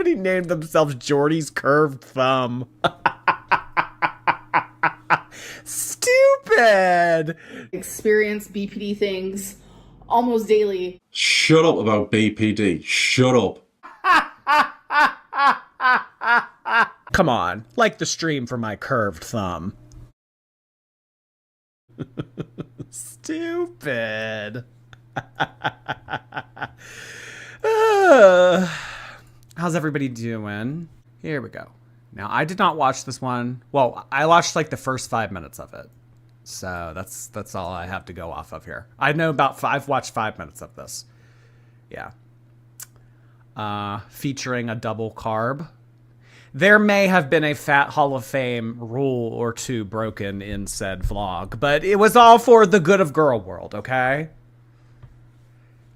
Somebody named themselves Jordy's curved thumb. Stupid. Experience BPD things almost daily. Shut up about BPD. Shut up. Come on, like the stream for my curved thumb. Stupid. How's everybody doing? Here we go. Now, I did not watch this one. Well, I watched like the first 5 minutes of it. So that's all I have to go off of here. I know I've watched 5 minutes of this. Yeah. Featuring a double carb. There may have been a Fat Hall of Fame rule or two broken in said vlog, but it was all for the good of girl world, okay?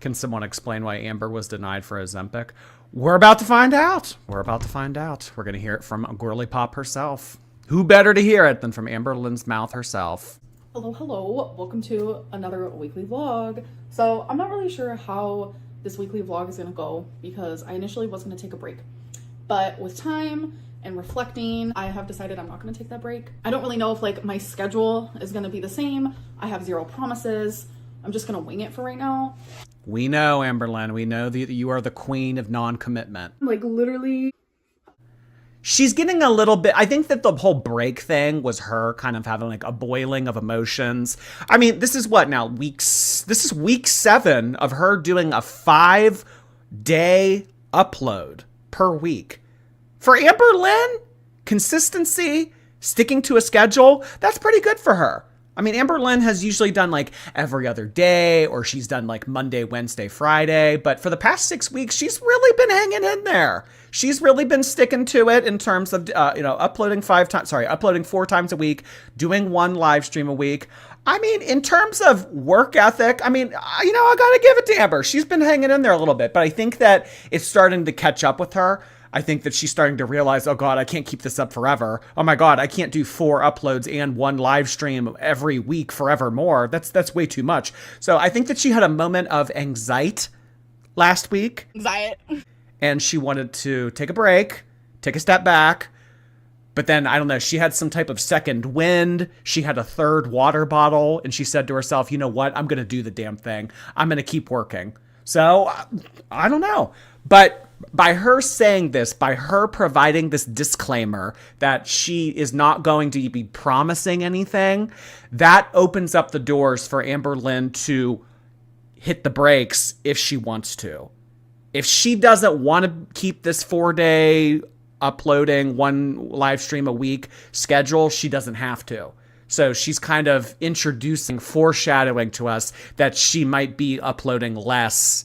Can someone explain why Amber was denied for Ozempic? We're about to find out. We're going to hear it from Girly Pop herself. Who better to hear it than from Amberlynn's mouth herself? Hello. Welcome to another weekly vlog. So I'm not really sure how this weekly vlog is going to go because I initially was going to take a break. But with time and reflecting, I have decided I'm not going to take that break. I don't really know if like my schedule is going to be the same. I have zero promises. I'm just going to wing it for right now. We know, Amberlynn. We know that you are the queen of non-commitment. Like literally. She's getting a little bit, I think that the whole break thing was her kind of having like a boiling of emotions. I mean, this is what now, this is week 7 of her doing a 5-day upload per week. For Amberlynn, consistency, sticking to a schedule, that's pretty good for her. I mean, Amberlynn has usually done like every other day, or she's done like Monday, Wednesday, Friday. But for the past 6 weeks, she's really been hanging in there. She's really been sticking to it in terms of, uploading 4 times a week, doing 1 live stream a week. I mean, in terms of work ethic, I mean, I got to give it to Amber. She's been hanging in there a little bit, but I think that it's starting to catch up with her. I think that she's starting to realize, oh God, I can't keep this up forever. Oh my God, I can't do 4 uploads and 1 live stream every week forevermore. That's way too much. So I think that she had a moment of anxiety last week. And she wanted to take a break, take a step back. But then, I don't know, she had some type of second wind. She had a 3rd water bottle. And she said to herself, you know what? I'm going to do the damn thing. I'm going to keep working. So, I don't know. But by her saying this, by her providing this disclaimer that she is not going to be promising anything, that opens up the doors for Amberlynn to hit the brakes if she wants to. If she doesn't want to keep this 4-day uploading 1 live stream a week schedule, she doesn't have to. So she's kind of foreshadowing to us that she might be uploading less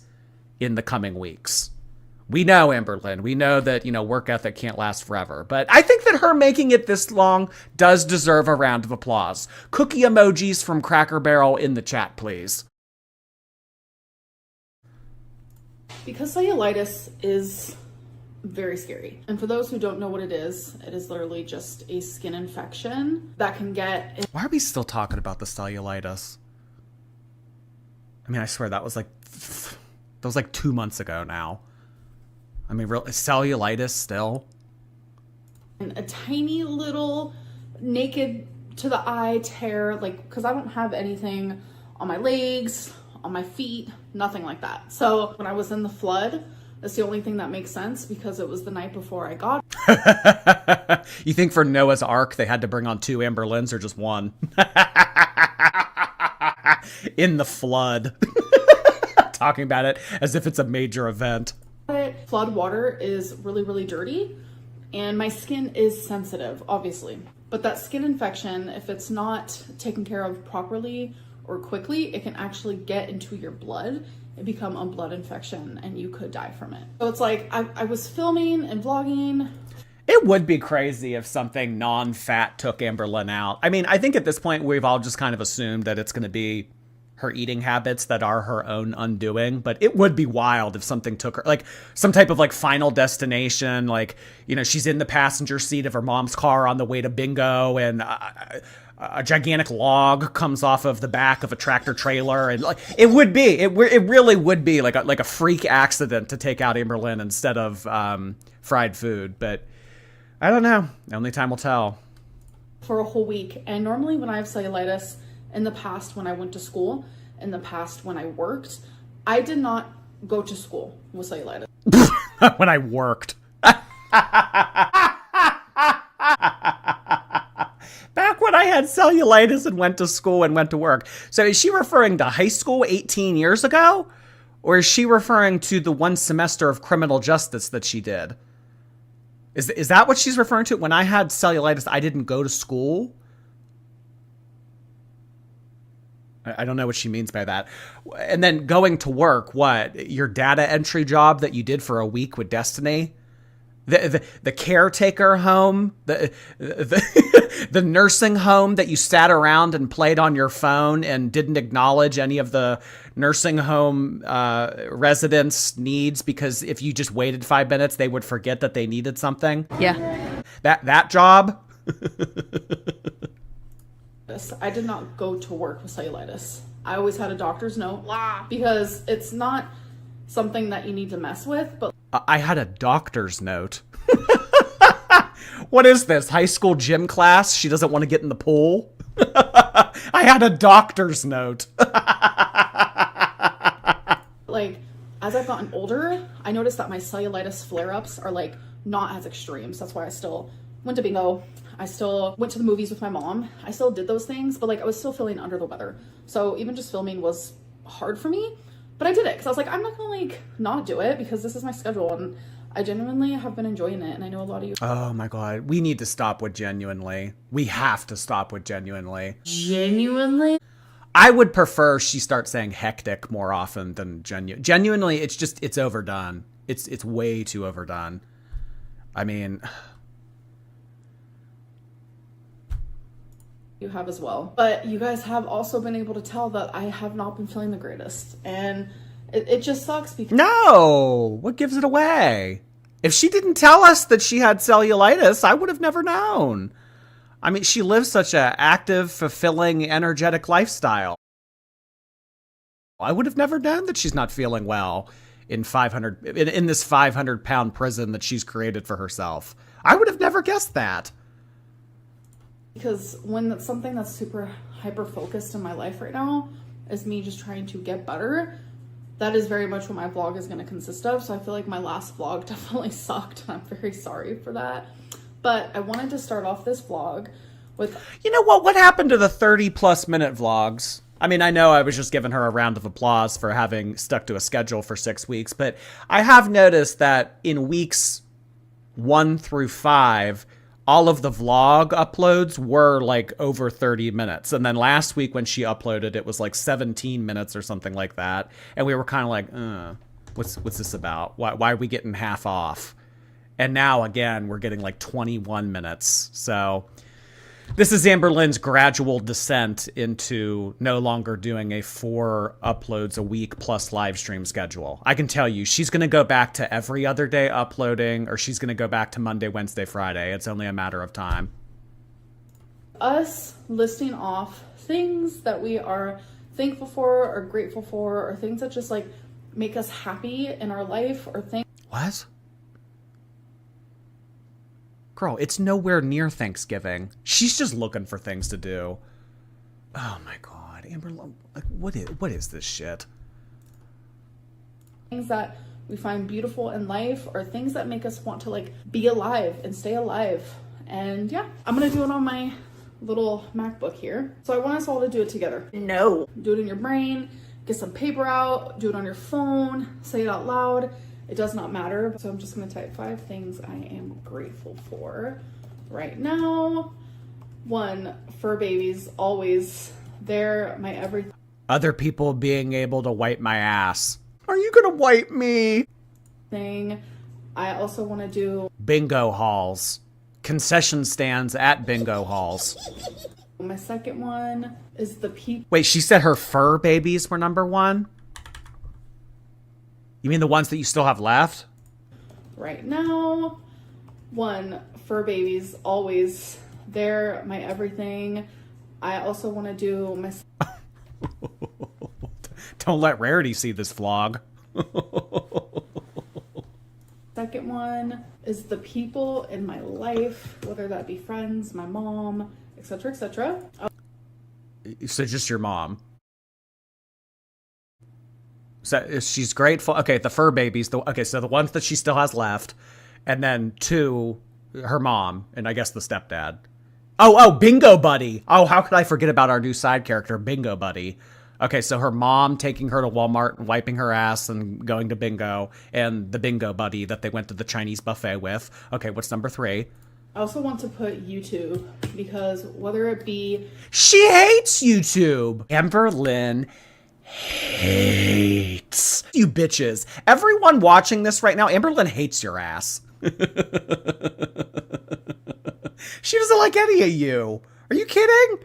in the coming weeks. We know, Amberlynn, we know that, work ethic can't last forever. But I think that her making it this long does deserve a round of applause. Cookie emojis from Cracker Barrel in the chat, please. Because cellulitis is very scary. And for those who don't know what it is literally just a skin infection that can get... Why are we still talking about the cellulitis? I mean, I swear that was like 2 months ago now. I mean, real cellulitis still. And a tiny little naked to the eye tear, like, because I don't have anything on my legs, on my feet, nothing like that. So when I was in the flood, that's the only thing that makes sense because it was the night before I got it. You think for Noah's Ark they had to bring on 2 Amberlynns or just 1? In the flood. Talking about it as if it's a major event. Flood water is really, really dirty and my skin is sensitive, obviously. But that skin infection, if it's not taken care of properly or quickly, it can actually get into your blood and become a blood infection and you could die from it. So it's like I was filming and vlogging. It would be crazy if something non-fat took Amberlynn out. I mean, I think at this point we've all just kind of assumed that it's going to be her eating habits that are her own undoing, but it would be wild if something took her, like some type of like Final Destination, like, she's in the passenger seat of her mom's car on the way to bingo. And a gigantic log comes off of the back of a tractor trailer, and like it really would be like a freak accident to take out Amberlynn instead of fried food. But I don't know. Only time will tell. For a whole week. And normally when I have cellulitis, in the past when I went to school, in the past when I worked, I did not go to school with cellulitis. When I worked. Back when I had cellulitis and went to school and went to work. So is she referring to high school 18 years ago? Or is she referring to the one semester of criminal justice that she did? Is that what she's referring to? When I had cellulitis, I didn't go to school? I don't know what she means by that. And then going to work, what? Your data entry job that you did for a week with Destiny? The caretaker home? The nursing home that you sat around and played on your phone and didn't acknowledge any of the nursing home residents' needs because if you just waited 5 minutes, they would forget that they needed something? Yeah. That job? I did not go to work with cellulitis. I always had a doctor's note because it's not something that you need to mess with, but I had a doctor's note. What is this? High school gym class? She doesn't want to get in the pool? I had a doctor's note. Like, as I've gotten older, I noticed that my cellulitis flare-ups are like not as extreme. So that's why I still went to bingo. I still went to the movies with my mom. I still did those things, but like I was still feeling under the weather. So even just filming was hard for me, but I did it because I was like, I'm not gonna like not do it because this is my schedule and I genuinely have been enjoying it. And I know a lot of you. Oh my God. We need to stop with genuinely. We have to stop with genuinely. Genuinely? I would prefer she starts saying hectic more often than genuinely. It's overdone. It's way too overdone. I mean, You have as well. But you guys have also been able to tell that I have not been feeling the greatest. And it just sucks because no, what gives it away? If she didn't tell us that she had cellulitis, I would have never known. I mean, she lives such an active, fulfilling, energetic lifestyle. I would have never known that she's not feeling well in this 500-pound prison that she's created for herself. I would have never guessed that. because when that's something that's super hyper focused in my life right now is me just trying to get better, that is very much what my vlog is going to consist of. So I feel like my last vlog definitely sucked and I'm very sorry for that. But I wanted to start off this vlog with, you know what happened to the 30+ minute vlogs? I mean, I know I was just giving her a round of applause for having stuck to a schedule for 6 weeks, but I have noticed that in weeks 1 through 5, all of the vlog uploads were like over 30 minutes. And then last week when she uploaded, it was like 17 minutes or something like that. And we were kind of like, what's this about? Why are we getting half off? And now again, we're getting like 21 minutes. So this is Amberlynn's gradual descent into no longer doing a 4 uploads a week plus live stream schedule. I can tell you, she's going to go back to every other day uploading, or she's going to go back to Monday, Wednesday, Friday. It's only a matter of time. us listing off things that we are thankful for or grateful for, or things that just like make us happy in our life, or things. What? Girl, it's nowhere near Thanksgiving. She's just looking for things to do. Oh my God, Amber, what is this shit? Things that we find beautiful in life, or things that make us want to like be alive and stay alive. And yeah, I'm gonna do it on my little MacBook here. So I want us all to do it together. No. Do it in your brain, get some paper out, do it on your phone, say it out loud. It does not matter. So I'm just gonna type 5 things I am grateful for right now. 1, fur babies, always. They're my everything. Other people being able to wipe my ass. Are you gonna wipe me? I also wanna do Bingo halls. Concession stands at bingo halls. my second one is the people. Wait, she said her fur babies were number 1? You mean the ones that you still have left? Right now. 1, fur babies, always. They're my everything. I also want to do my Don't let Rarity see this vlog. second one is the people in my life, whether that be friends, my mom, etc., etc. So just your mom. So she's grateful. Okay, the fur babies. Okay, so the ones that she still has left, and then 2, her mom, and I guess the stepdad. Oh, Bingo Buddy. Oh, how could I forget about our new side character, Bingo Buddy? Okay, so her mom taking her to Walmart and wiping her ass and going to bingo, and the Bingo Buddy that they went to the Chinese buffet with. Okay, what's number 3? I also want to put YouTube because whether it be She hates YouTube. Amberlynn hates you bitches. Everyone watching this right now, Amberlynn hates your ass. She doesn't like any of you. Are you kidding?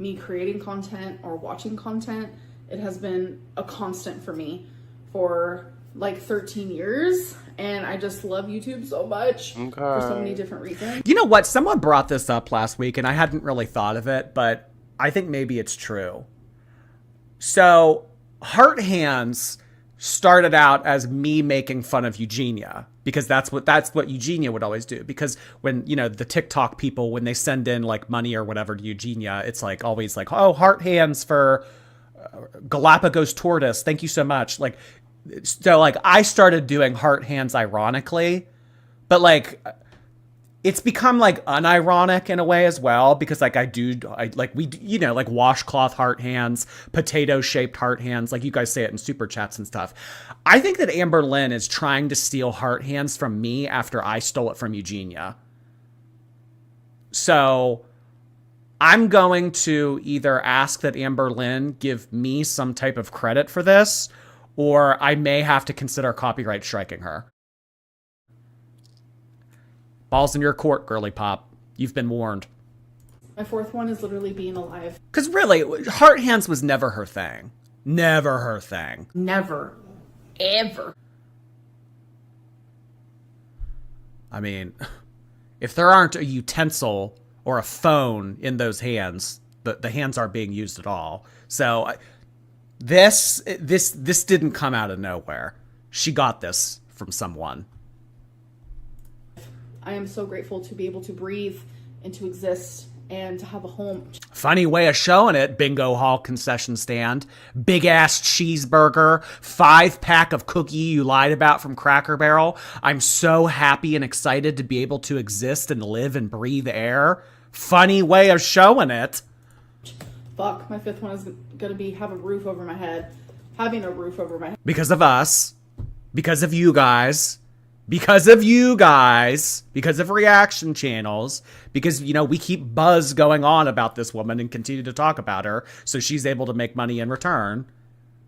me creating content or watching content, it has been a constant for me for like 13 years. And I just love YouTube so much for so many different reasons. You know what? Someone brought this up last week and I hadn't really thought of it, but I think maybe it's true. So Heart Hands started out as me making fun of Eugenia because that's what Eugenia would always do. Because when, you know, the TikTok people, when they send in like money or whatever to Eugenia, it's like always like, oh, Heart Hands for Galapagos tortoise. Thank you so much. Like, so like I started doing Heart Hands ironically, but like it's become like unironic in a way as well, because like we, you know, like washcloth heart hands, potato shaped heart hands, like you guys say it in super chats and stuff. I think that Amberlynn is trying to steal heart hands from me after I stole it from Eugenia. So I'm going to either ask that Amberlynn give me some type of credit for this, or I may have to consider copyright striking her. Ball's in your court, girly pop. You've been warned. My fourth one is literally being alive. Because really, Heart Hands was never her thing. Never her thing. Never. Ever. I mean, if there aren't a utensil or a phone in those hands, the hands aren't being used at all. So this didn't come out of nowhere. She got this from someone. I am so grateful to be able to breathe and to exist and to have a home. Funny way of showing it, Bingo Hall concession stand. Big ass cheeseburger, 5-pack of cookie you lied about from Cracker Barrel. I'm so happy and excited to be able to exist and live and breathe air. Funny way of showing it. Fuck, my fifth one is gonna be have a roof over my head. Having a roof over my head. Because of us. Because of you guys. Because of you guys, because of reaction channels, because, you know, we keep buzz going on about this woman and continue to talk about her, so she's able to make money in return.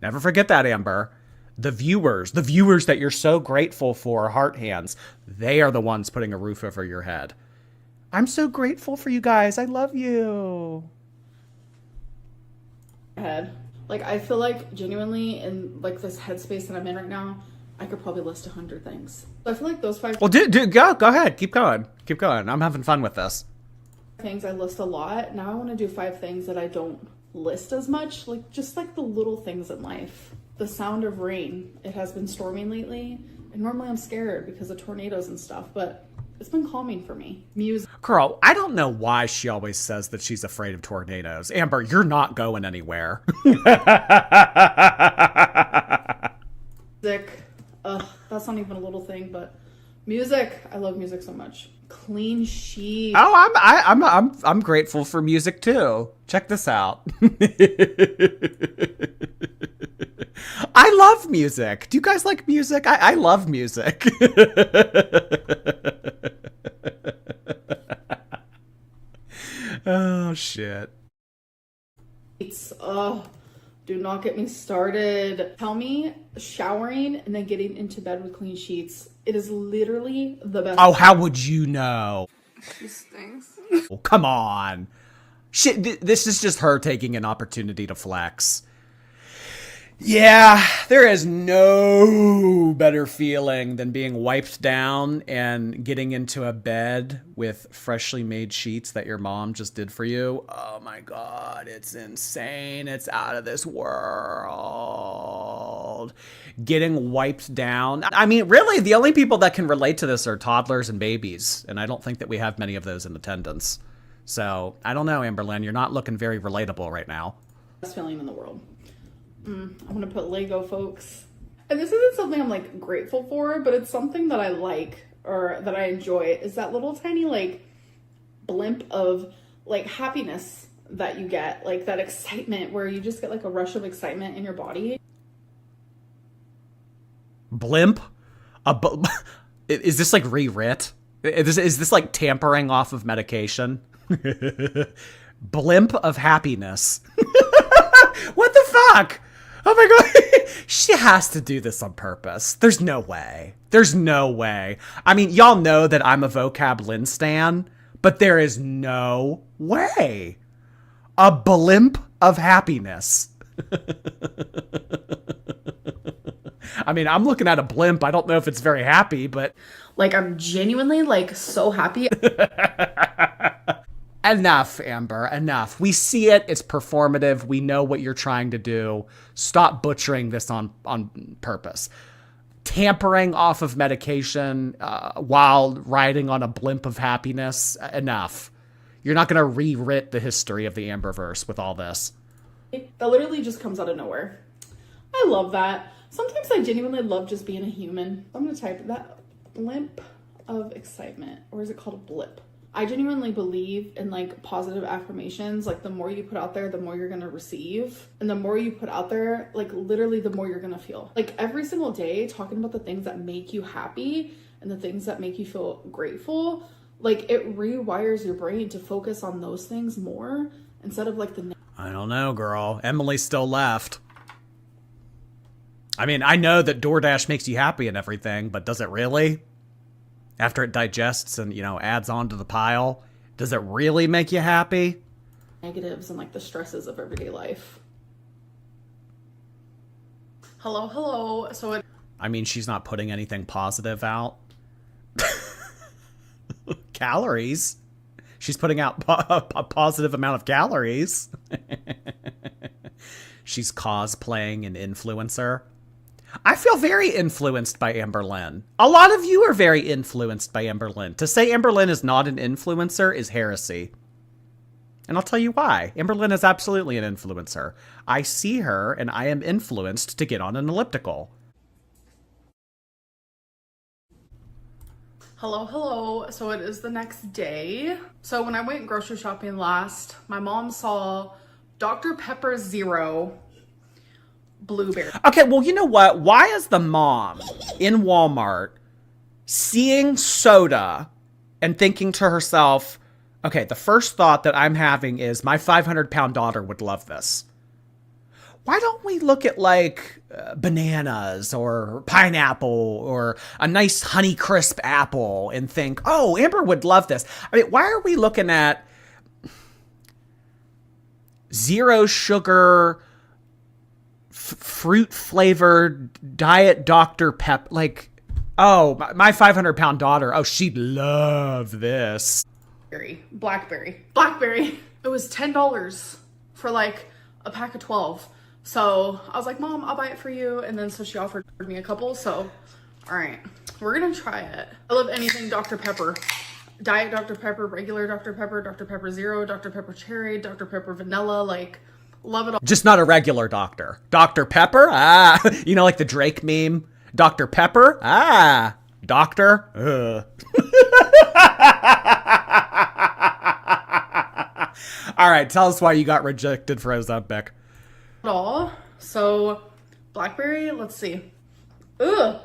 Never forget that, Amber. The viewers that you're so grateful for, Heart Hands, they are the ones putting a roof over your head. I'm so grateful for you guys. I love you. Head. Like, I feel like genuinely in like this headspace that I'm in right now, I could probably list 100 things. So I feel like those 5 Well, go ahead. Keep going. Keep going. I'm having fun with this. things I list a lot. Now I want to do 5 things that I don't list as much. Like, just like the little things in life. The sound of rain. It has been storming lately. And normally I'm scared because of tornadoes and stuff, but it's been calming for me. Music. Girl, I don't know why she always says that she's afraid of tornadoes. Amber, you're not going anywhere. That's not even a little thing, but music. I love music so much. Clean sheet. Oh, I'm grateful for music too. Check this out. I love music. Do you guys like music? I love music. Oh shit. It's do not get me started. Tell me showering and then getting into bed with clean sheets. It is literally the best. Oh, how would you know? She stinks. Oh, come on. Shit, this is just her taking an opportunity to flex. Yeah, there is no better feeling than being wiped down and getting into a bed with freshly made sheets that your mom just did for you. Oh my God, it's insane. It's out of this world. Getting wiped down. I mean, really, the only people that can relate to this are toddlers and babies, and I don't think that we have many of those in attendance. So, I don't know, Amberlynn, you're not looking very relatable right now. Best feeling in the world. I'm gonna put Lego, folks. And this isn't something I'm like grateful for, but it's something that I like or that I enjoy. Is that little tiny like blimp of like happiness that you get, like that excitement where you just get like a rush of excitement in your body. Blimp? Is this like rewrit? Is this like tampering off of medication? Blimp of happiness. What the fuck? Oh my God. She has to do this on purpose. There's no way. There's no way. I mean, y'all know that I'm a vocab Lynn stan, but there is no way. A blimp of happiness. I mean, I'm looking at a blimp. I don't know if it's very happy, but Like I'm genuinely like so happy. enough, Amber, enough. We see it. It's performative. We know what you're trying to do. Stop butchering this on purpose. Tampering off of medication while riding on a blimp of happiness. Enough. You're not going to rewrite the history of the Amberverse with all this. That literally just comes out of nowhere. I love that. Sometimes I genuinely love just being a human. I'm going to type that blimp of excitement. Or is it called a blip? I genuinely believe in like positive affirmations. Like the more you put out there, the more you're going to receive. And the more you put out there, like literally the more you're going to feel. Like every single day talking about the things that make you happy and the things that make you feel grateful, like it rewires your brain to focus on those things more instead of like the I don't know, girl. Emily still left. I mean, I know that DoorDash makes you happy and everything, but does it really? After it digests and, adds on to the pile, does it really make you happy? negatives and like the stresses of everyday life. Hello. I mean, she's not putting anything positive out. Calories. She's putting out a positive amount of calories. She's cosplaying an influencer. I feel very influenced by Amberlynn. A lot of you are very influenced by Amberlynn. To say Amberlynn is not an influencer is heresy. And I'll tell you why. Amberlynn is absolutely an influencer. I see her and I am influenced to get on an elliptical. Hello. So it is the next day. So when I went grocery shopping last, my mom saw Dr. Pepper Zero blueberry. Okay, well, you know what? Why is the mom in Walmart seeing soda and thinking to herself, okay, the first thought that I'm having is my 500-pound daughter would love this. Why don't we look at like bananas or pineapple or a nice Honeycrisp apple and think, oh, Amber would love this? I mean, why are we looking at zero sugar, fruit flavored diet Dr. Pep? Like, oh, my 500-pound daughter, oh, she'd love this. Blackberry. It was $10 for like a pack of 12. So I was like, Mom, I'll buy it for you. And then so she offered me a couple. So, all right, we're going to try it. I love anything Dr. Pepper. Diet Dr. Pepper, regular Dr. Pepper Zero, Dr. Pepper Cherry, Dr. Pepper Vanilla, like, love it all. Just not a regular doctor. Dr. Pepper? Ah, you know, like the Drake meme. Dr. Pepper? Ah, doctor? Ugh. All right, tell us why you got rejected for Ozempic. All. So, blackberry, let's see. Ugh.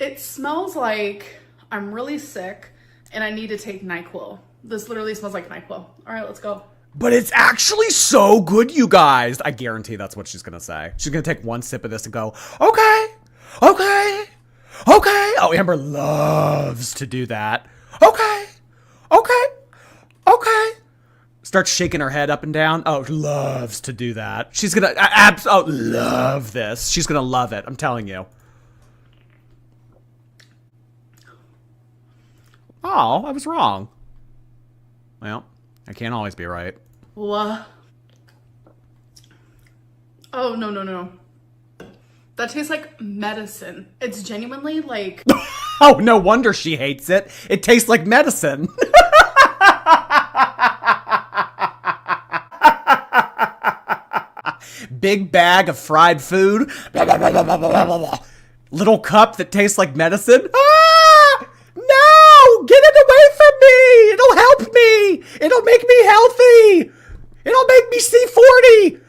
It smells like I'm really sick and I need to take NyQuil. This literally smells like NyQuil. All right, let's go. But it's actually so good, you guys. I guarantee that's what she's going to say. She's going to take one sip of this and go, okay. Oh, Amber loves to do that. Okay. Starts shaking her head up and down. Oh, loves to do that. She's gonna love this. She's gonna love it. I'm telling you. Oh, I was wrong. Well, I can't always be right. What? Oh, no. That tastes like medicine. It's genuinely like... Oh, no wonder she hates it. It tastes like medicine. Big bag of fried food. Little cup that tastes like medicine. Ah! No! Get it away from me! It'll help me! It'll make me healthy! It'll make me C40!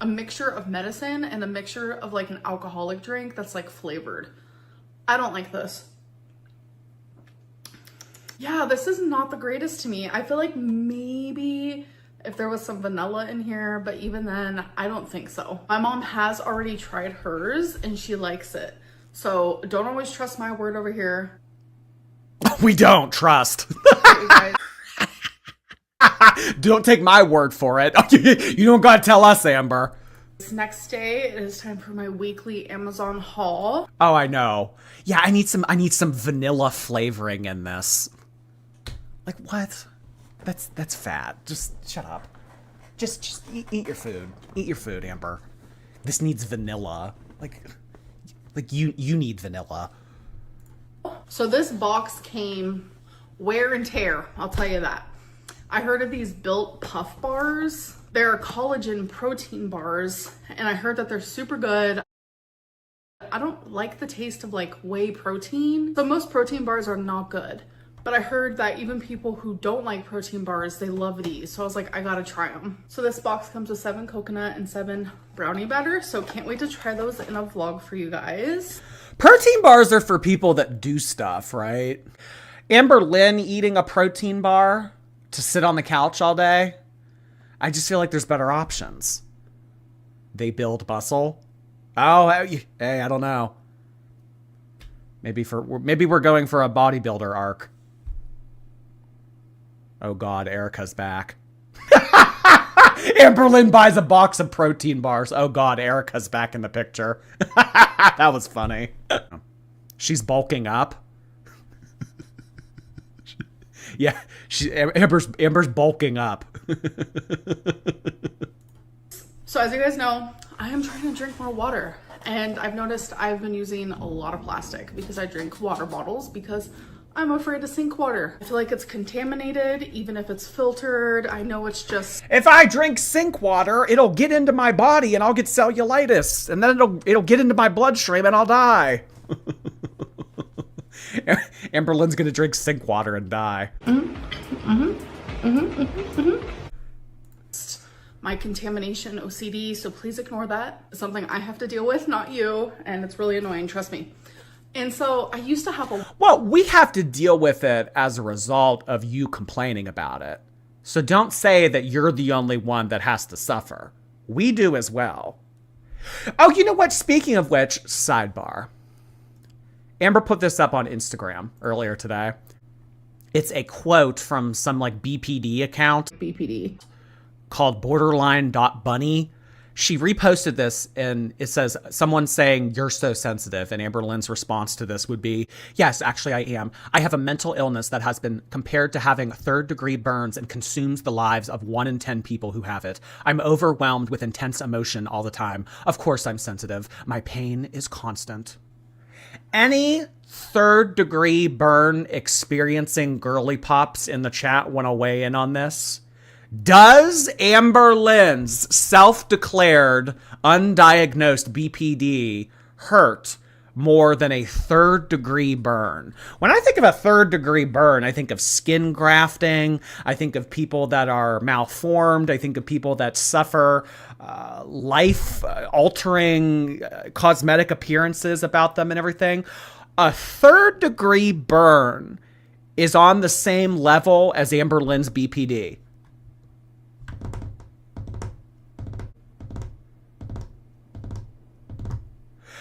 A mixture of medicine and a mixture of like an alcoholic drink that's like flavored. I don't like this. Yeah, this is not the greatest to me. I feel like maybe if there was some vanilla in here, but even then, I don't think so. My mom has already tried hers and she likes it. So don't always trust my word over here. We don't trust. You guys. Don't take my word for it. You don't gotta tell us, Amber. This next day, it is time for my weekly Amazon haul. Oh, I know. Yeah, I need some vanilla flavoring in this. Like what? That's fat. Just shut up. Just eat your food. Eat your food, Amber. This needs vanilla. Like you need vanilla. So this box came wear and tear, I'll tell you that. I heard of these Built Puff Bars. They're collagen protein bars, and I heard that they're super good. I don't like the taste of like whey protein. So most protein bars are not good. But I heard that even people who don't like protein bars, they love these. So I was like, I gotta try them. So this box comes with 7 coconut and 7 brownie batter. So can't wait to try those in a vlog for you guys. Protein bars are for people that do stuff, right? Amberlynn eating a protein bar to sit on the couch all day. I just feel like there's better options. They build muscle. Oh, hey, I don't know. Maybe we're going for a bodybuilder arc. Oh God, Erica's back. Amberlynn buys a box of protein bars. Oh God, Erica's back in the picture. That was funny. She's bulking up. Yeah, Amber's bulking up. So as you guys know, I am trying to drink more water. And I've noticed I've been using a lot of plastic because I drink water bottles because I'm afraid to sink water. I feel like it's contaminated, even if it's filtered. I know it's just... If I drink sink water, it'll get into my body and I'll get cellulitis. And then it'll get into my bloodstream and I'll die. Amberlynn's gonna drink sink water and die. My contamination OCD, so please ignore that. It's something I have to deal with, not you, and it's really annoying, trust me. And so I used to have a... Well, we have to deal with it as a result of you complaining about it. So don't say that you're the only one that has to suffer. We do as well. Oh, you know what? Speaking of which, sidebar. Amber put this up on Instagram earlier today. It's a quote from some like BPD account. BPD. Called borderline.bunny. She reposted this and it says, someone saying, "You're so sensitive." And Amberlynn's response to this would be, "Yes, actually I am. I have a mental illness that has been compared to having 3rd-degree burns and consumes the lives of 1 in 10 people who have it. I'm overwhelmed with intense emotion all the time. Of course I'm sensitive. My pain is constant." Any 3rd-degree burn experiencing girly pops in the chat want to weigh in on this? Does Amberlynn's self-declared undiagnosed BPD hurt more than a 3rd-degree burn? When I think of a 3rd-degree burn, I think of skin grafting. I think of people that are malformed. I think of people that suffer life-altering cosmetic appearances about them and everything. A 3rd-degree burn is on the same level as Amberlynn's BPD.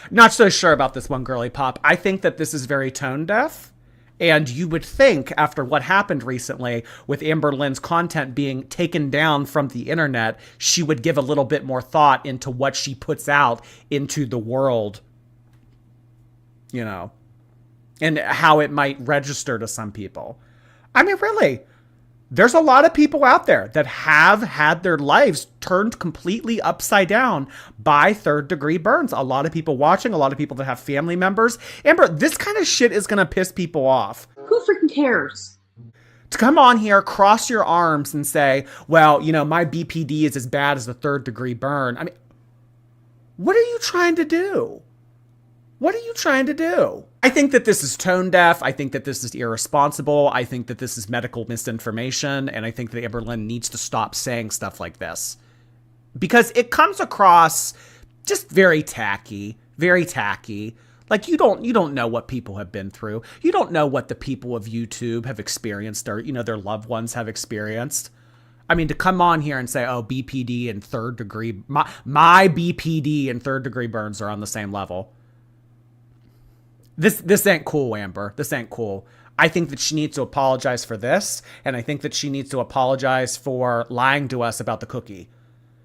Not so sure about this one, girly pop. I think that this is very tone deaf, And you would think, after what happened recently with Amberlynn's content being taken down from the internet, she would give a little bit more thought into what she puts out into the world, you know, and how it might register to some people. I mean, really, there's a lot of people out there that have had their lives turned completely upside down by third-degree burns. A lot of people watching, a lot of people that have family members. Amber, this kind of shit is going to piss people off. Who freaking cares? To come on here, cross your arms and say, well, you know, my BPD is as bad as a third-degree burn. I mean, what are you trying to do? What are you trying to do? I think that this is tone deaf. I think that this is irresponsible. I think that this is medical misinformation. And I think that Amberlynn needs to stop saying stuff like this. Because it comes across just very tacky. Very tacky. Like, you don't know what people have been through. You don't know what the people of YouTube have experienced or, you know, their loved ones have experienced. I mean, to come on here and say, oh, BPD and third degree, my BPD and third degree burns are on the same level. This ain't cool, Amber. This ain't cool. I think that she needs to apologize for this, and I think that she needs to apologize for lying to us about the cookie.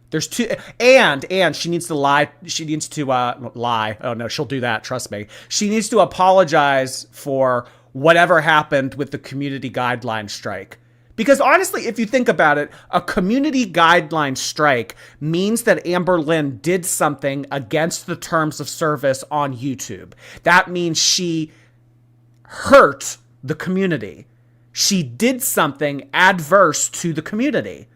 There's two, and she needs to lie. She needs to lie. Oh no, she'll do that. Trust me. She needs to apologize for whatever happened with the community guideline strike. Because honestly, if you think about it, a community guideline strike means that Amberlynn did something against the terms of service on YouTube. That means she hurt the community. She did something adverse to the community.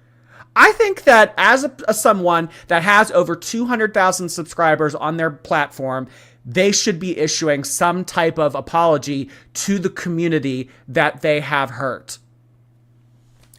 I think that as someone that has over 200,000 subscribers on their platform, they should be issuing some type of apology to the community that they have hurt.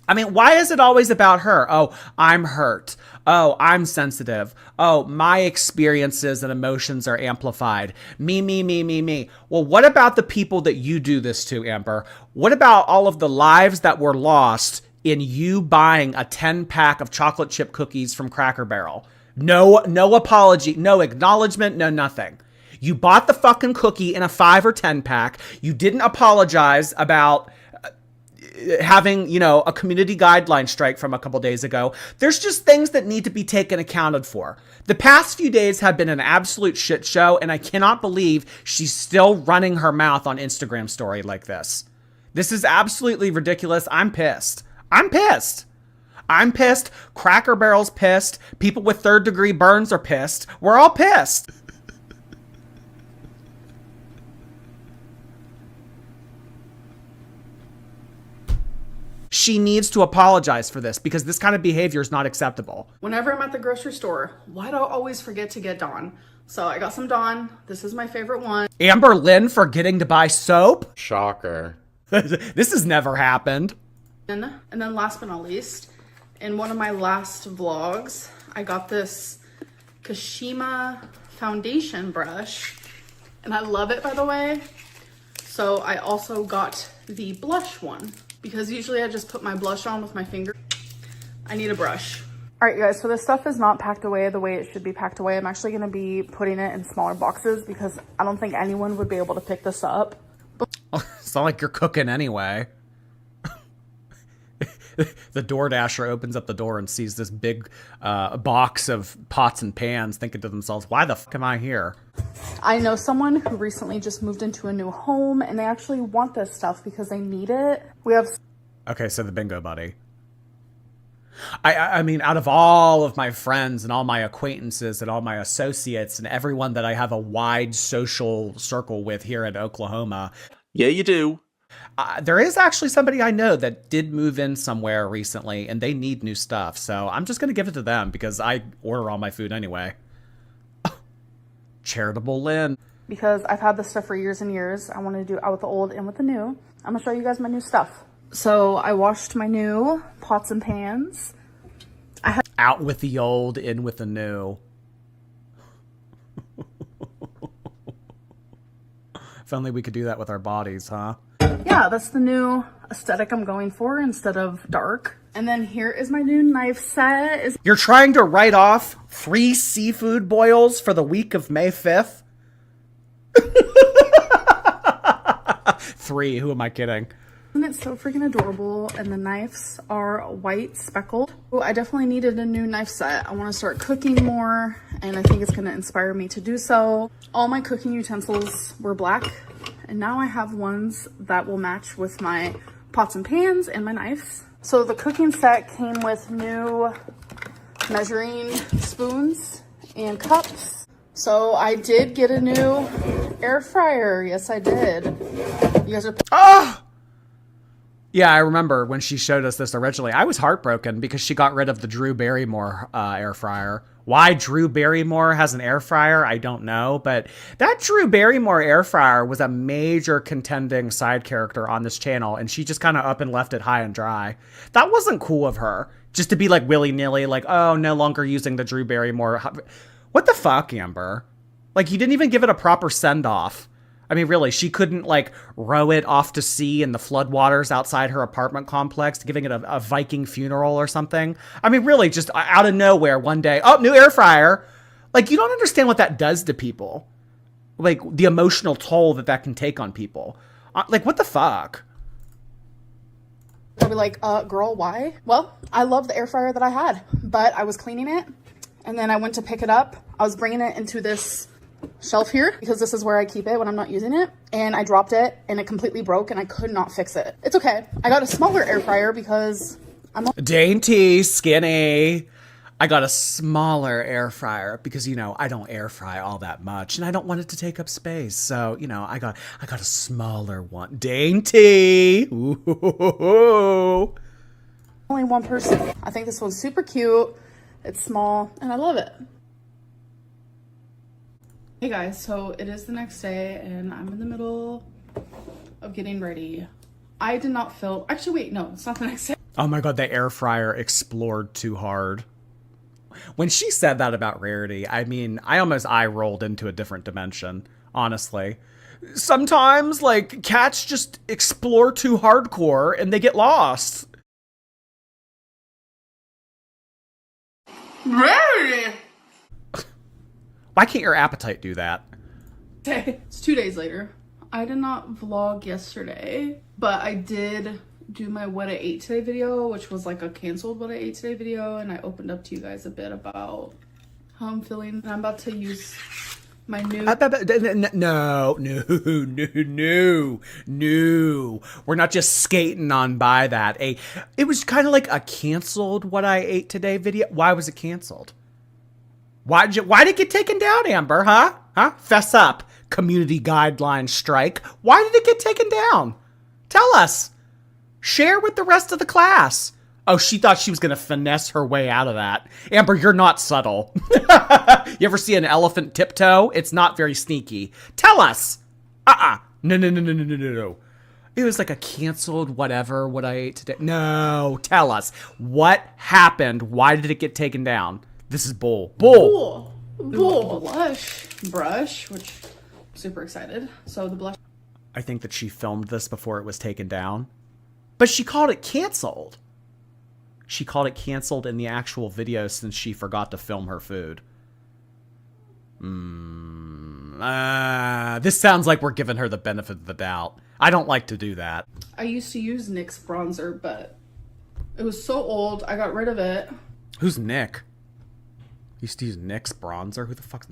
I mean, why is it always about her? Oh, I'm hurt. Oh, I'm sensitive. Oh, my experiences and emotions are amplified. Me. Well, what about the people that you do this to, Amber? What about all of the lives that were lost in you buying a 10-pack of chocolate chip cookies from Cracker Barrel? No apology, no acknowledgement, no nothing. You bought the fucking cookie in a 5 or 10 pack. You didn't apologize about having, you know, a community guideline strike from a couple days ago. There's just things that need to be taken accounted for. The past few days have been an absolute shit show, and I cannot believe she's still running her mouth on Instagram story like this. This is absolutely ridiculous. I'm pissed. I'm pissed. Cracker Barrel's pissed. People with third-degree burns are pissed. We're all pissed. She needs to apologize for this because this kind of behavior is not acceptable. Whenever I'm at the grocery store, why do I always forget to get Dawn? So I got some Dawn. This is my favorite one. Amberlynn forgetting to buy soap? Shocker. This has never happened. And then last but not least, in one of my last vlogs, I got this Kashima foundation brush. And I love it, by the way. So I also got the blush one, because usually I just put my blush on with my finger. I need a brush. All right, you guys, so this stuff is not packed away the way it should be packed away. I'm actually gonna be putting it in smaller boxes because I don't think anyone would be able to pick this up. It's not like you're cooking anyway. The DoorDasher opens up the door and sees this big box of pots and pans, thinking to themselves, why the fuck am I here? I know someone who recently just moved into a new home and they actually want this stuff because they need it. We have... Okay, so the bingo buddy. I mean, out of all of my friends and all my acquaintances and all my associates and everyone that I have a wide social circle with here in Oklahoma. Yeah, you do. There is actually somebody I know that did move in somewhere recently and they need new stuff. So I'm just going to give it to them because I order all my food anyway. Charitable Lynn. Because I've had this stuff for years and years. I want to do out with the old and with the new. I'm going to show you guys my new stuff. So I washed my new pots and pans. Out with the old, in with the new. If only we could do that with our bodies, huh? Yeah, that's the new aesthetic I'm going for instead of dark. And then here is my new knife set. You're trying to write off free seafood boils for the week of May 5th? 3. Who am I kidding? Isn't it so freaking adorable? And the knives are white speckled. Oh, I definitely needed a new knife set. I want to start cooking more, and I think it's going to inspire me to do so. All my cooking utensils were black, and now I have ones that will match with my pots and pans and my knives. So the cooking set came with new measuring spoons and cups. So I did get a new air fryer. Yes, I did. You guys are... Oh! Yeah, I remember when she showed us this originally. I was heartbroken because she got rid of the Drew Barrymore air fryer. Why Drew Barrymore has an air fryer, I don't know. But that Drew Barrymore air fryer was a major contending side character on this channel. And she just kind of up and left it high and dry. That wasn't cool of her. Just to be like willy-nilly, like, oh, no longer using the Drew Barrymore. What the fuck, Amber? Like, you didn't even give it a proper send-off. I mean, really, she couldn't, like, row it off to sea in the floodwaters outside her apartment complex, giving it a Viking funeral or something. I mean, really, just out of nowhere one day, oh, new air fryer. Like, you don't understand what that does to people. Like, the emotional toll that can take on people. Like, what the fuck? I'll be like, girl, why? Well, I love the air fryer that I had, but I was cleaning it, and then I went to pick it up. I was bringing it into this shelf here because this is where I keep it when I'm not using it, and I dropped it and it completely broke and I could not fix it. It's okay. I got a smaller air fryer because I'm dainty, skinny. I got a smaller air fryer because, you know, I don't air fry all that much and I don't want it to take up space. So, you know, I got a smaller one. Dainty. Ooh. only one person. I think this one's super cute. It's small and I love it. Hey guys, so it is the next day and I'm in the middle of getting ready. I did not film. Actually, wait, no, it's not the next day. Oh my God, the air fryer explored too hard. When she said that about Rarity, I mean, I almost eye rolled into a different dimension, honestly. Sometimes, like, cats just explore too hardcore and they get lost. Rarity! Why can't your appetite do that? It's 2 days later. I did not vlog yesterday, but I did do my what I ate today video, which was like a canceled what I ate today video, and I opened up to you guys a bit about how I'm feeling. And I'm about to use my new... No. We're not just skating on by that. It was kind of like a canceled what I ate today video. Why was it canceled? Why did it get taken down, Amber, huh? Fess up. Community guideline strike. Why did it get taken down? Tell us. Share with the rest of the class. Oh, she thought she was going to finesse her way out of that. Amber, you're not subtle. You ever see an elephant tiptoe? It's not very sneaky. Tell us. No. It was like a canceled whatever what I ate today. No, tell us. What happened? Why did it get taken down? This is bull. Bull. Blush brush, which I'm super excited. So the blush. I think that she filmed this before it was taken down. But she called it canceled. She called it canceled in the actual video since she forgot to film her food. This sounds like we're giving her the benefit of the doubt. I don't like to do that. I used to use NYX bronzer, but it was so old, I got rid of it. Who's Nick? Used to use NYX bronzer? Who the fuck's...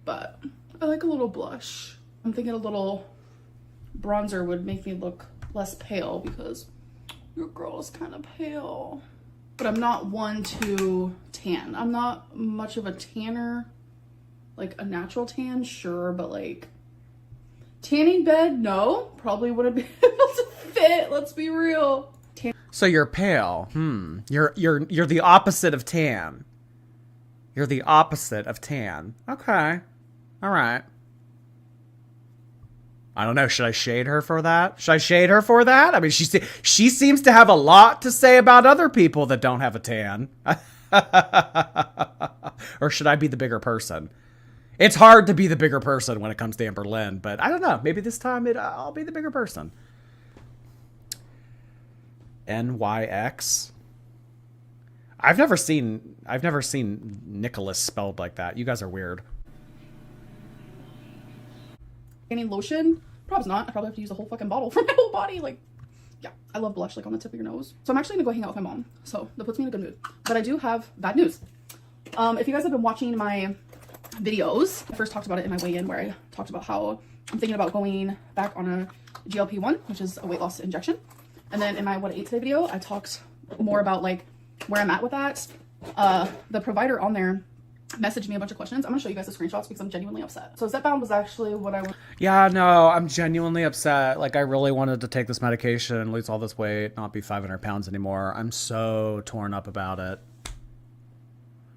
But I like a little blush. I'm thinking a little bronzer would make me look less pale because your girl is kind of pale. But I'm not one to tan. I'm not much of a tanner. Like a natural tan, sure, but like tanning bed, no. Probably wouldn't be able to fit. Let's be real. So you're pale. You're the opposite of tan. You're the opposite of tan. Okay. All right. I don't know. Should I shade her for that? I mean, she seems to have a lot to say about other people that don't have a tan. Or should I be the bigger person? It's hard to be the bigger person when it comes to Amberlynn, but I don't know. Maybe this time I'll be the bigger person. NYX. I've never seen Nicholas spelled like that. You guys are weird. Any lotion? Probably not. I probably have to use a whole fucking bottle for my whole body. Like, yeah, I love blush, like on the tip of your nose. So I'm actually gonna go hang out with my mom. So that puts me in a good mood. But I do have bad news. If you guys have been watching my videos, I first talked about it in my weigh-in where I talked about how I'm thinking about going back on a GLP-1, which is a weight loss injection. And then in my What I Ate Today video, I talked more about like where I'm at with that. The provider on there messaged me a bunch of questions. I'm gonna show you guys the screenshots because I'm genuinely upset. So Zepbound was actually what I... Yeah, no, I'm genuinely upset. Like, I really wanted to take this medication, lose all this weight, not be 500 pounds anymore. I'm so torn up about it.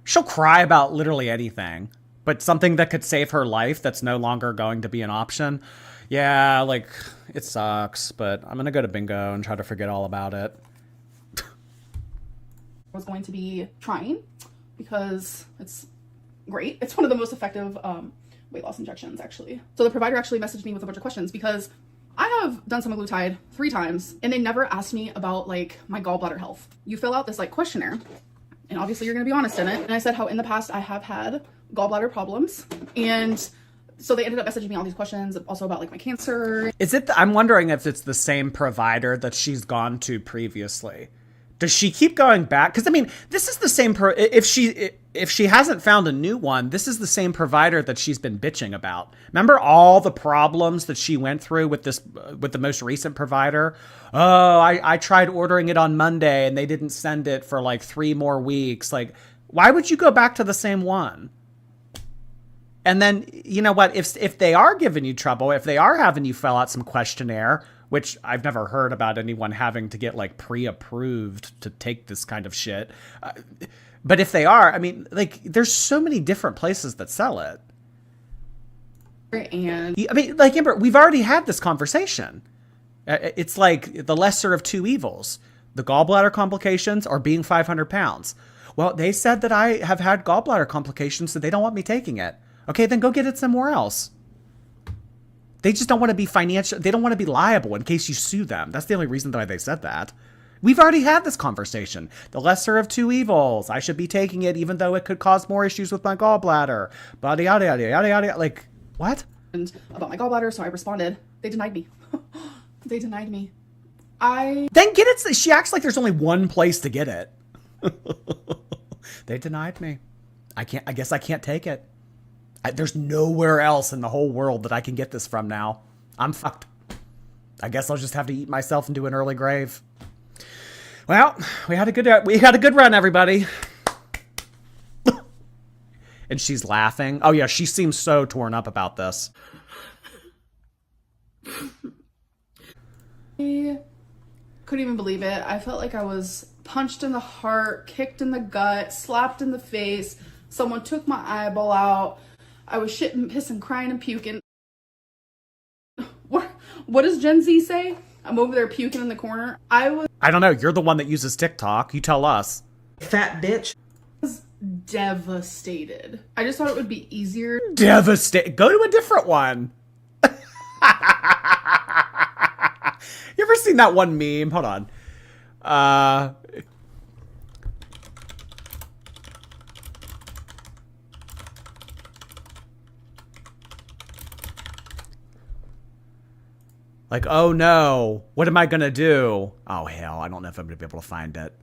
She'll cry about literally anything, but something that could save her life that's no longer going to be an option. Yeah, like, it sucks, but I'm gonna go to bingo and try to forget all about it. was going to be trying because it's great. It's one of the most effective weight loss injections, actually. So the provider actually messaged me with a bunch of questions because I have done semaglutide 3 times and they never asked me about like my gallbladder health. You fill out this like questionnaire and obviously you're going to be honest in it. And I said how in the past I have had gallbladder problems, and so they ended up messaging me all these questions also about like my cancer. Is it, I'm wondering if it's the same provider that she's gone to previously. Does she keep going back? Because I mean, this is the same if she hasn't found a new one, this is the same provider that she's been bitching about. Remember all the problems that she went through with the most recent provider? Oh, I tried ordering it on Monday and they didn't send it for like 3 more weeks. Like, why would you go back to the same one? And then, you know what, if they are giving you trouble, if they are having you fill out some questionnaire, which I've never heard about anyone having to get like pre-approved to take this kind of shit. But if they are, I mean, like, there's so many different places that sell it. And I mean, like, Amber, we've already had this conversation. It's like the lesser of 2 evils, the gallbladder complications or being 500 pounds. Well, they said that I have had gallbladder complications, so they don't want me taking it. Okay, then go get it somewhere else. They just don't want to be they don't want to be liable in case you sue them. That's the only reason why they said that. We've already had this conversation. The lesser of 2 evils. I should be taking it even though it could cause more issues with my gallbladder. Yada, yada, yada, yada, yada. Like, what? And about my gallbladder, so I responded. They denied me. They denied me. Then get it. She acts like there's only one place to get it. They denied me. I guess I can't take it. There's nowhere else in the whole world that I can get this from now. I'm fucked. I guess I'll just have to eat myself into an early grave. Well, we had a good run, everybody. And she's laughing. Oh yeah, she seems so torn up about this. I couldn't even believe it. I felt like I was punched in the heart, kicked in the gut, slapped in the face. Someone took my eyeball out. I was shitting, pissing, crying, and puking. What does Gen Z say? I'm over there puking in the corner. I don't know. You're the one that uses TikTok. You tell us. Fat bitch. was devastated. I just thought it would be easier. Devastated. Go to a different one. You ever seen that one meme? Hold on. Like, oh no, what am I gonna do? Oh hell, I don't know if I'm gonna be able to find it.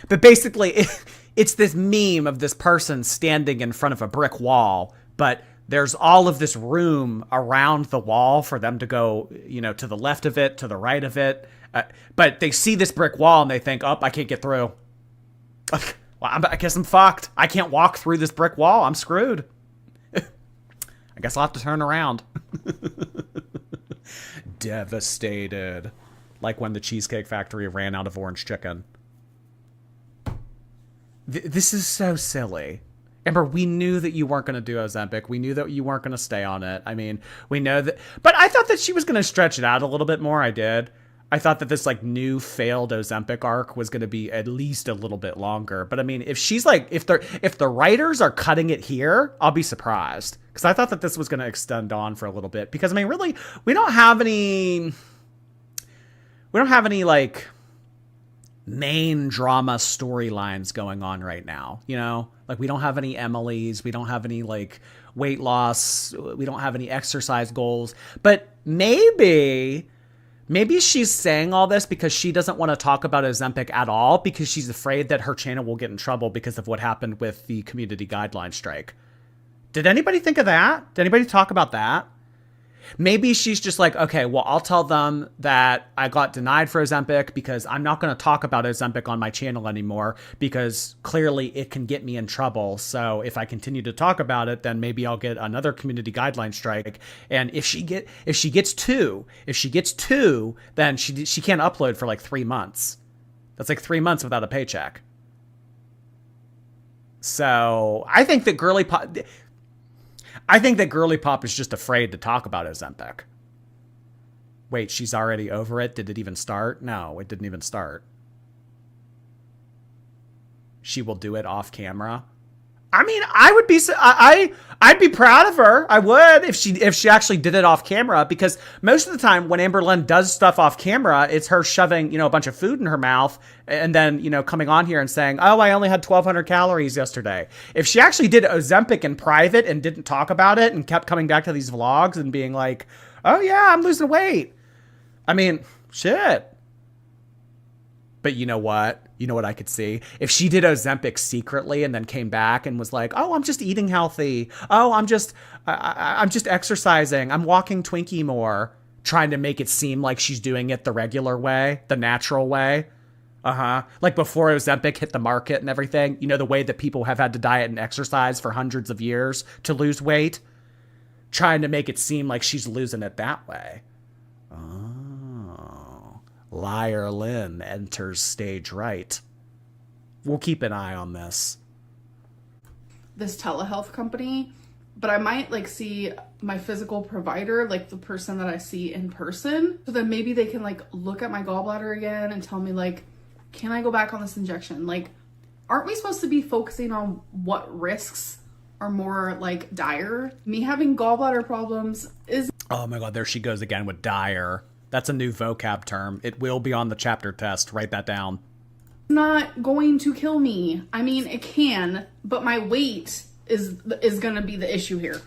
But basically, it's this meme of this person standing in front of a brick wall, but there's all of this room around the wall for them to go, you know, to the left of it, to the right of it. But they see this brick wall and they think, oh, I can't get through. Well, I guess I'm fucked. I can't walk through this brick wall. I'm screwed. I guess I'll have to turn around. Devastated. Like when the Cheesecake Factory ran out of orange chicken. This is so silly. Amber, we knew that you weren't going to do Ozempic. We knew that you weren't going to stay on it. I mean, we know that. But I thought that she was going to stretch it out a little bit more. I did. I thought that this like new failed Ozempic arc was going to be at least a little bit longer. But I mean, if she's like, if the writers are cutting it here, I'll be surprised. Because I thought that this was going to extend on for a little bit. Because I mean, really, we don't have any like main drama storylines going on right now. You know, like we don't have any Emilys. We don't have any like weight loss. We don't have any exercise goals. But maybe she's saying all this because she doesn't want to talk about Ozempic at all because she's afraid that her channel will get in trouble because of what happened with the community guideline strike. Did anybody think of that? Did anybody talk about that? Maybe she's just like, okay, well, I'll tell them that I got denied for Ozempic because I'm not going to talk about Ozempic on my channel anymore because clearly it can get me in trouble. So if I continue to talk about it, then maybe I'll get another community guideline strike. And if she gets two, then she can't upload for like 3 months. That's like 3 months without a paycheck. So I think that Girly Pop is just afraid to talk about Ozempic. Wait, she's already over it? Did it even start? No, it didn't even start. She will do it off camera. I mean, I'd be proud of her. I would if she actually did it off camera, because most of the time when Amberlynn does stuff off camera, it's her shoving, a bunch of food in her mouth and then, coming on here and saying, "Oh, I only had 1,200 calories yesterday." If she actually did Ozempic in private and didn't talk about it and kept coming back to these vlogs and being like, "Oh yeah, I'm losing weight." I mean, shit. But you know what? You know what I could see? If she did Ozempic secretly and then came back and was like, "Oh, I'm just eating healthy. Oh, I'm just exercising. I'm walking Twinkie more," trying to make it seem like she's doing it the regular way, the natural way. Like before Ozempic hit the market and everything. The way that people have had to diet and exercise for hundreds of years to lose weight. Trying to make it seem like she's losing it that way. Liar Lynn enters stage right. We'll keep an eye on this telehealth company, but I might see my physical provider, the person that I see in person, so then maybe they can look at my gallbladder again and tell me can I go back on this injection? Aren't we supposed to be focusing on what risks are more dire? Me having gallbladder problems is... Oh my God, there she goes again with dire. That's a new vocab term. It will be on the chapter test. Write that down. Not going to kill me. I mean, it can, but my weight is going to be the issue here.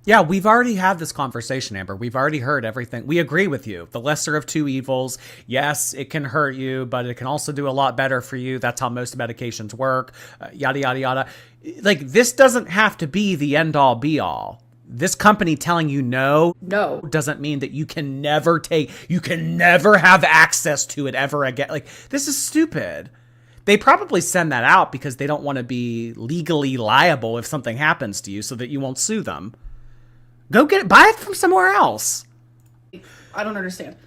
Yeah, we've already had this conversation, Amber. We've already heard everything. We agree with you. The lesser of two evils. Yes, it can hurt you, but it can also do a lot better for you. That's how most medications work. Yada, yada, yada. This doesn't have to be the end all be all. This company telling you no doesn't mean that you can never have access to it ever again. This is stupid. They probably send that out because they don't want to be legally liable if something happens to you so that you won't sue them. Go get it. Buy it from somewhere else. I don't understand.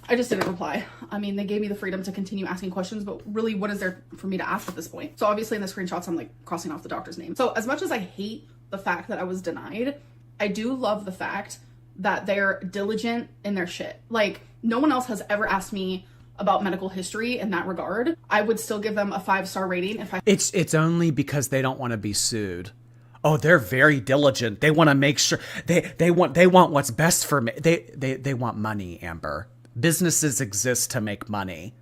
I just didn't reply. I mean, they gave me the freedom to continue asking questions, but really, what is there for me to ask at this point? So obviously in the screenshots, I'm crossing off the doctor's name. So as much as I hate the fact that I was denied, I do love the fact that they're diligent in their shit. No one else has ever asked me about medical history in that regard. I would still give them a 5-star rating if I... It's only because they don't want to be sued. Oh, they're very diligent. They want to make sure they want what's best for me. They want money, Amber. Businesses exist to make money.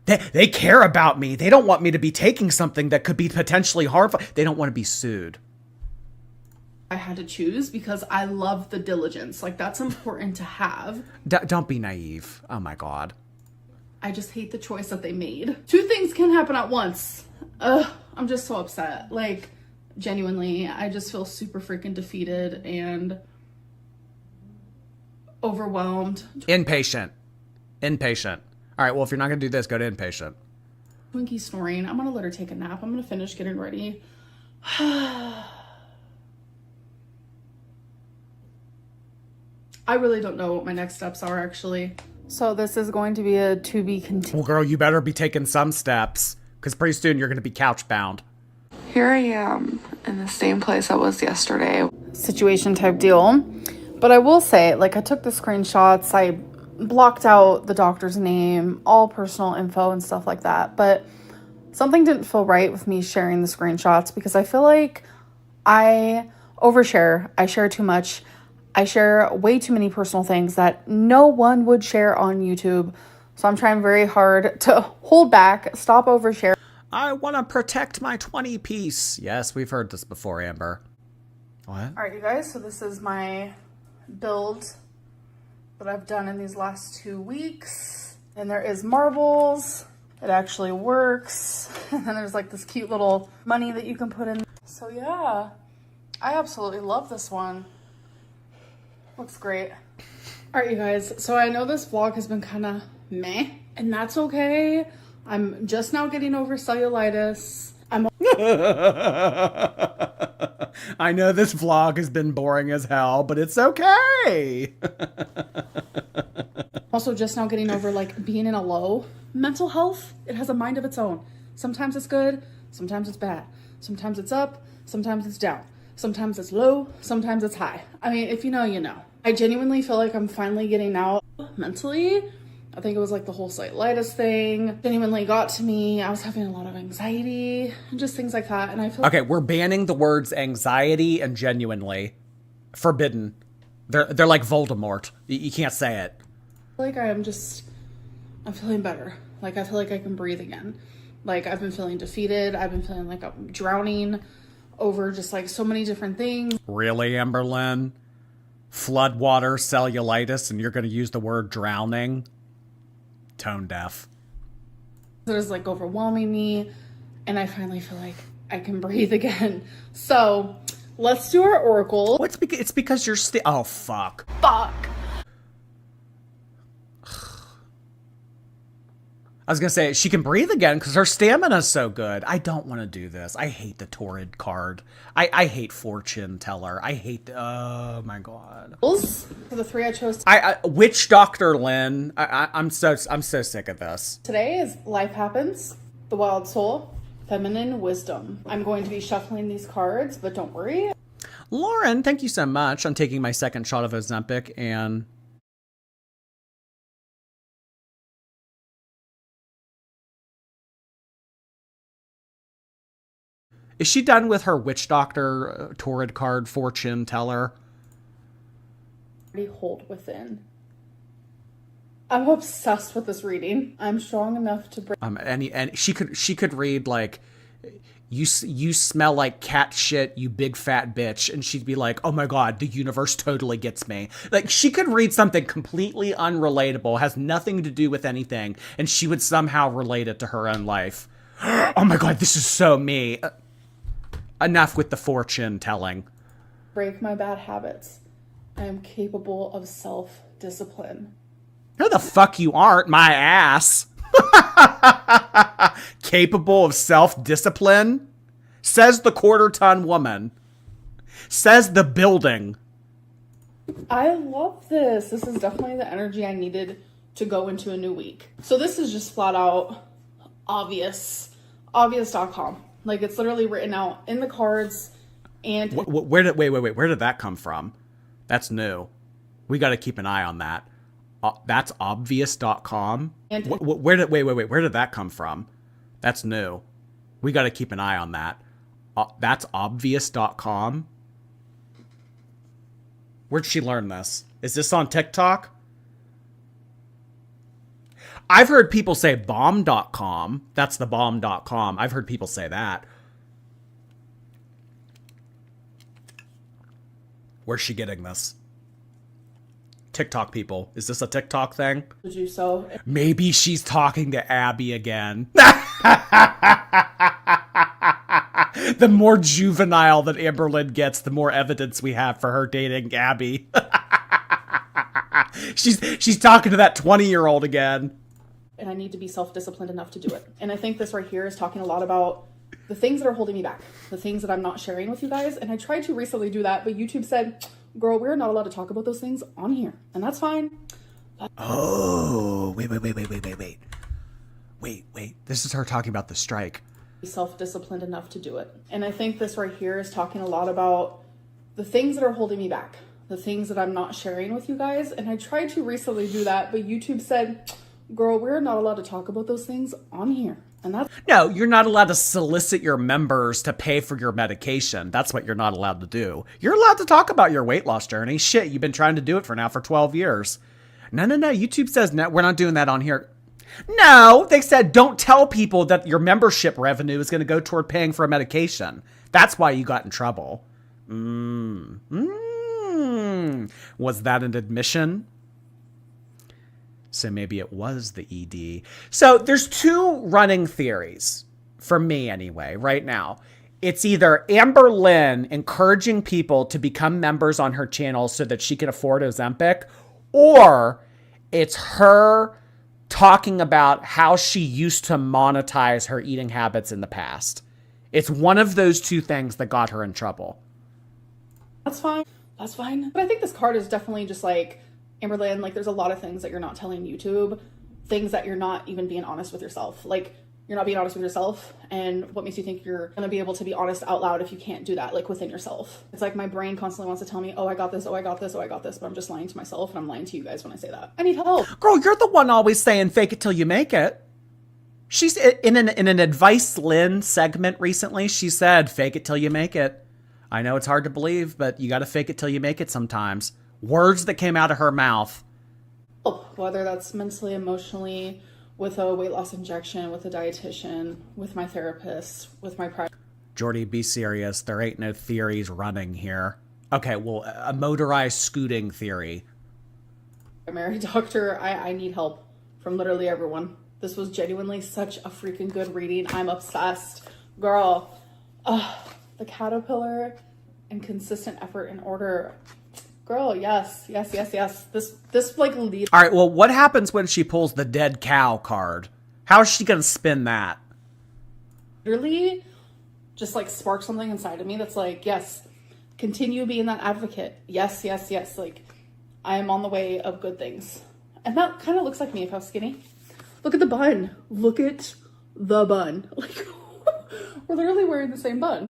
They care about me. They don't want me to be taking something that could be potentially harmful. They don't want to be sued. I had to choose because I love the diligence. That's important to have. Don't be naive. Oh my God. I just hate the choice that they made. Two things can happen at once. I'm just so upset. Genuinely, I just feel super freaking defeated and overwhelmed. Inpatient. All right, well, if you're not going to do this, go to inpatient. Twinkie snoring. I'm going to let her take a nap. I'm going to finish getting ready. I really don't know what my next steps are, actually. So this is going to be a to be continued. Well, girl, you better be taking some steps, because pretty soon you're going to be couch bound. Here I am in the same place I was yesterday. Situation type deal. But I will say, I took the screenshots, I blocked out the doctor's name, all personal info and stuff like that. But something didn't feel right with me sharing the screenshots because I feel like I overshare. I share too much. I share way too many personal things that no one would share on YouTube. So I'm trying very hard to hold back, stop oversharing. I want to protect my 20 piece. Yes, we've heard this before, Amber. What? All right, you guys, so this is my build that I've done in these last 2 weeks. And there is marbles. It actually works. And then there's like this cute little money that you can put in. So yeah, I absolutely love this one. Looks great. All right, you guys, so I know this vlog has been kind of meh, and that's okay. I'm just now getting over cellulitis. I know this vlog has been boring as hell, but it's okay. Also just now getting over like being in a low mental health. It has a mind of its own. Sometimes it's good, sometimes it's bad. Sometimes it's up, sometimes it's down. Sometimes it's low, sometimes it's high. I mean, if you know, you know. I genuinely feel like I'm finally getting out mentally. I think it was like the whole cellulitis thing genuinely got to me. I was having a lot of anxiety and just things like that. And I feel Okay, we're banning the words anxiety and genuinely. Forbidden. They're like Voldemort. You can't say it. like I'm feeling better. Like I feel like I can breathe again. Like I've been feeling defeated. I've been feeling like I'm drowning over just like so many different things. Really, Amberlynn? Floodwater, cellulitis, and you're going to use the word drowning? Tone deaf. That is like overwhelming me, and I finally feel like I can breathe again. So let's do our oracle. Well, it's because you're still. Oh, fuck. Fuck. I was going to say, she can breathe again because her stamina's so good. I don't want to do this. I hate the Torrid card. I hate Fortune Teller. I hate... Oh, my God. For the three I chose Witch Dr. Lynn. I'm so sick of this. today is Life Happens, The Wild Soul, Feminine Wisdom. I'm going to be shuffling these cards, but don't worry. Lauren, thank you so much. I'm taking my second shot of Ozempic and... Is she done with her Witch Doctor, Torrid card, Fortune Teller? Hold within. I'm obsessed with this reading. I'm strong enough to break. And she could read like, you smell like cat shit, you big fat bitch, and she'd be like, oh my God, the universe totally gets me. Like she could read something completely unrelatable, has nothing to do with anything, and she would somehow relate it to her own life. Oh my God, this is so me. Enough with the fortune telling. Break my bad habits. I am capable of self-discipline. No, the fuck you aren't, my ass. Capable of self-discipline? Says the quarter-ton woman. Says the building. I love this. This is definitely the energy I needed to go into a new week. So this is just flat out obvious.com. Like it's literally written out in the cards. And where did that come from? That's new. We got to keep an eye on that. That's obvious.com. And where did that come from? That's new. We got to keep an eye on that. That's obvious.com. Where'd she learn this? Is this on TikTok? I've heard people say bomb.com. That's the bomb.com. I've heard people say that. Where's she getting this? TikTok people. Is this a TikTok thing? would you so? Maybe she's talking to Abby again. The more juvenile that Amberlynn gets, the more evidence we have for her dating Abby. She's talking to that 20-year-old again. And I need to be self-disciplined enough to do it. And I think this right here is talking a lot about the things that are holding me back, the things that I'm not sharing with you guys. And I tried to recently do that, but YouTube said, girl, we're not allowed to talk about those things on here. And that's fine. Oh, wait. This is her talking about the strike. Be self-disciplined enough to do it. And I think this right here is talking a lot about the things that are holding me back, the things that I'm not sharing with you guys. And I tried to recently do that, but YouTube said, girl, we're not allowed to talk about those things on here. And that's... No, you're not allowed to solicit your members to pay for your medication. That's what you're not allowed to do. You're allowed to talk about your weight loss journey. Shit, you've been trying to do it for 12 years. No. YouTube says, no, we're not doing that on here. No, they said don't tell people that your membership revenue is going to go toward paying for a medication. That's why you got in trouble. Was that an admission? So maybe it was the ED. So there's two running theories, for me anyway, right now. It's either Amberlynn encouraging people to become members on her channel so that she can afford Ozempic, or it's her talking about how she used to monetize her eating habits in the past. It's one of those two things that got her in trouble. That's fine. That's fine. But I think this card is definitely just like, Amberlynn, like there's a lot of things that you're not telling YouTube, things that you're not even being honest with yourself. Like you're not being honest with yourself, and what makes you think you're gonna be able to be honest out loud if you can't do that, like within yourself? It's like my brain constantly wants to tell me, oh, I got this, oh, I got this, oh, I got this, but I'm just lying to myself, and I'm lying to you guys when I say that. I need help. Girl, you're the one always saying fake it till you make it. She's in an Advice Lynn segment recently. She said, fake it till you make it. I know it's hard to believe, but you got to fake it till you make it sometimes. Words that came out of her mouth. Whether that's mentally, emotionally, with a weight loss injection, with a dietitian, with my therapist, with my private. Jordy, be serious. There ain't no theories running here. Okay, well, a motorized scooting theory. Primary doctor, I need help from literally everyone. This was genuinely such a freaking good reading. I'm obsessed. Girl, the caterpillar and consistent effort in order. Girl, yes. This like lead. All right, well, what happens when she pulls the dead cow card? How is she going to spin that? Literally just like spark something inside of me that's like, yes, continue being that advocate. Yes. Like I am on the way of good things. And that kind of looks like me if I was skinny. Look at the bun. Look at the bun. Like we're literally wearing the same bun.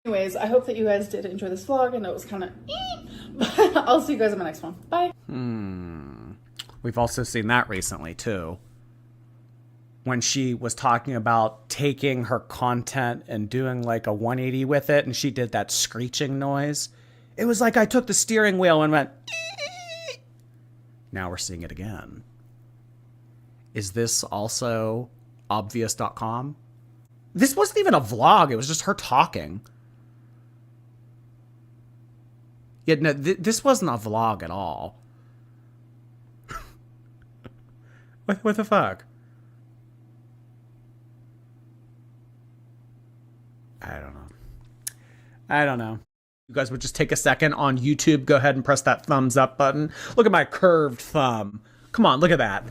Anyways, I hope that you guys did enjoy this vlog. I know it was kind of but I'll see you guys in my next one. Bye. We've also seen that recently, too. When she was talking about taking her content and doing like a 180 with it, and she did that screeching noise. It was like I took the steering wheel and went... Now we're seeing it again. Is this also obvious.com? This wasn't even a vlog. It was just her talking. Yeah, no, this wasn't a vlog at all. What the fuck? I don't know. You guys would just take a second on YouTube. Go ahead and press that thumbs up button. Look at my curved thumb. Come on, look at that.